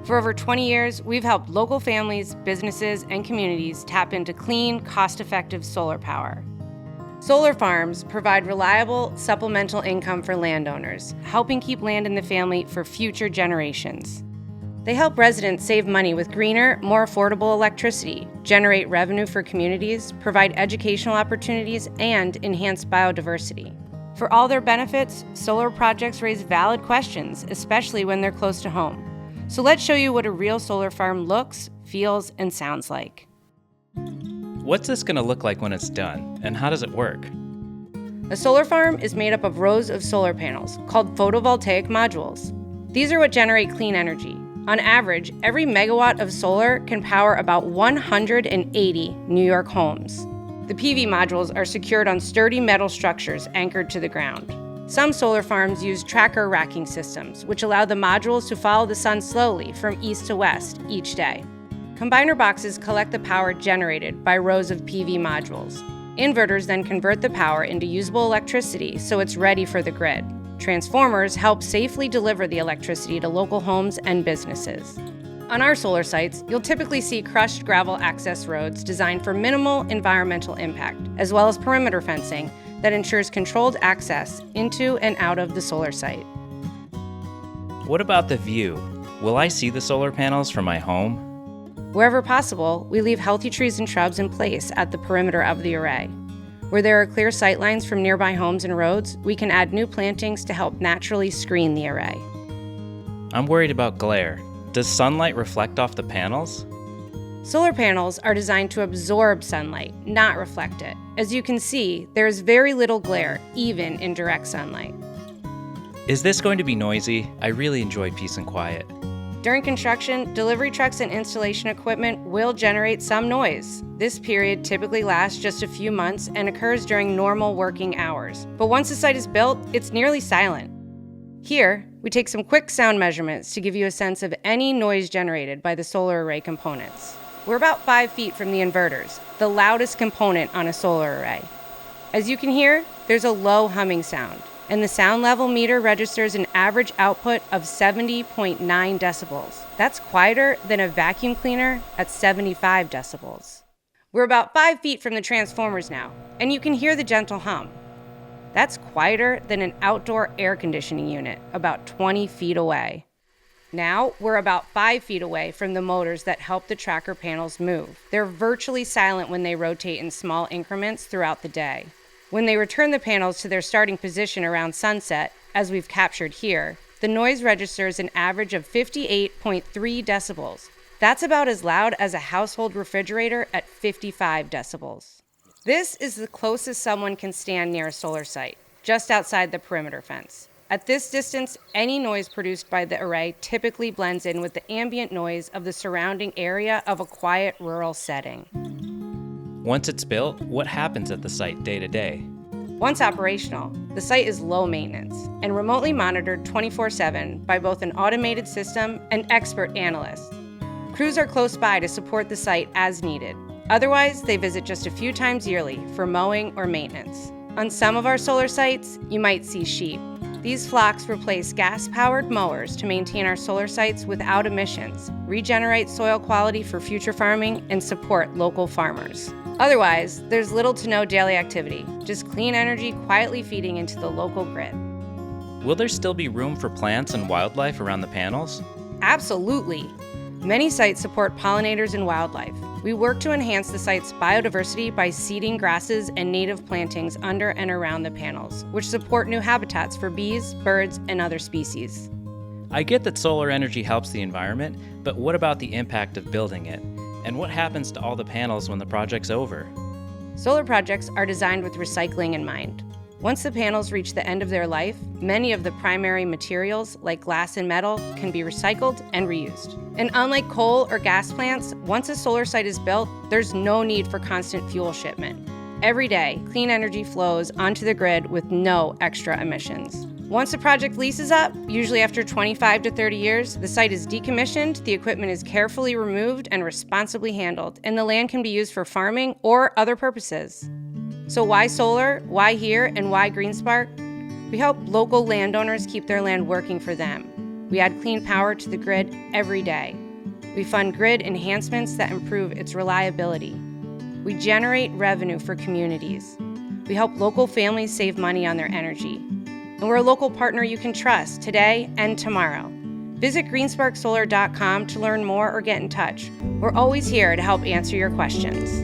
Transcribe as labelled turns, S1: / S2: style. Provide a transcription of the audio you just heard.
S1: For over 20 years, we've helped local families, businesses, and communities tap into clean, cost-effective solar power. Solar farms provide reliable, supplemental income for landowners, helping keep land in the family for future generations. They help residents save money with greener, more affordable electricity, generate revenue for communities, provide educational opportunities, and enhance biodiversity. For all their benefits, solar projects raise valid questions, especially when they're close to home. So let's show you what a real solar farm looks, feels, and sounds like.
S2: What's this going to look like when it's done, and how does it work?
S1: A solar farm is made up of rows of solar panels, called photovoltaic modules. These are what generate clean energy. On average, every megawatt of solar can power about 180 New York homes. The PV modules are secured on sturdy metal structures anchored to the ground. Some solar farms use tracker racking systems, which allow the modules to follow the sun slowly from east to west each day. Combiner boxes collect the power generated by rows of PV modules. Inverters then convert the power into usable electricity so it's ready for the grid. Transformers help safely deliver the electricity to local homes and businesses. On our solar sites, you'll typically see crushed gravel access roads designed for minimal environmental impact, as well as perimeter fencing that ensures controlled access into and out of the solar site.
S2: What about the view? Will I see the solar panels from my home?
S1: Wherever possible, we leave healthy trees and shrubs in place at the perimeter of the array. Where there are clear sight lines from nearby homes and roads, we can add new plantings to help naturally screen the array.
S2: I'm worried about glare. Does sunlight reflect off the panels?
S1: Solar panels are designed to absorb sunlight, not reflect it. As you can see, there is very little glare, even in direct sunlight.
S2: Is this going to be noisy? I really enjoy peace and quiet.
S1: During construction, delivery trucks and installation equipment will generate some noise. This period typically lasts just a few months and occurs during normal working hours. But once the site is built, it's nearly silent. Here, we take some quick sound measurements to give you a sense of any noise generated by the solar array components. We're about 5 feet from the inverters, the loudest component on a solar array. As you can hear, there's a low humming sound, and the sound level meter registers an average output of 70.9 decibels. That's quieter than a vacuum cleaner at 75 decibels. We're about 5 feet from the transformers now, and you can hear the gentle hum. That's quieter than an outdoor air conditioning unit, about 20 feet away. Now, we're about 5 feet away from the motors that help the tracker panels move. They're virtually silent when they rotate in small increments throughout the day. When they return the panels to their starting position around sunset, as we've captured here, the noise registers an average of 58.3 decibels. That's about as loud as a household refrigerator at 55 decibels. This is the closest someone can stand near a solar site, just outside the perimeter fence. At this distance, any noise produced by the array typically blends in with the ambient noise of the surrounding area of a quiet rural setting.
S2: Once it's built, what happens at the site day to day?
S1: Once operational, the site is low maintenance and remotely monitored 24/7 by both an automated system and expert analysts. Crews are close by to support the site as needed. Otherwise, they visit just a few times yearly for mowing or maintenance. On some of our solar sites, you might see sheep. These flocks replace gas-powered mowers to maintain our solar sites without emissions, regenerate soil quality for future farming, and support local farmers. Otherwise, there's little to no daily activity, just clean energy quietly feeding into the local grid.
S2: Will there still be room for plants and wildlife around the panels?
S1: Absolutely. Many sites support pollinators and wildlife. We work to enhance the site's biodiversity by seeding grasses and native plantings under and around the panels, which support new habitats for bees, birds, and other species.
S2: I get that solar energy helps the environment, but what about the impact of building it? And what happens to all the panels when the project's over?
S1: Solar projects are designed with recycling in mind. Once the panels reach the end of their life, many of the primary materials, like glass and metal, can be recycled and reused. And unlike coal or gas plants, once a solar site is built, there's no need for constant fuel shipment. Every day, clean energy flows onto the grid with no extra emissions. Once the project leases up, usually after 25 to 30 years, the site is decommissioned, the equipment is carefully removed and responsibly handled, and the land can be used for farming or other purposes. So why solar, why here, and why GreenSpark? We help local landowners keep their land working for them. We add clean power to the grid every day. We fund grid enhancements that improve its reliability. We generate revenue for communities. We help local families save money on their energy. And we're a local partner you can trust today and tomorrow. Visit greensparksolar.com to learn more or get in touch. We're always here to help answer your questions.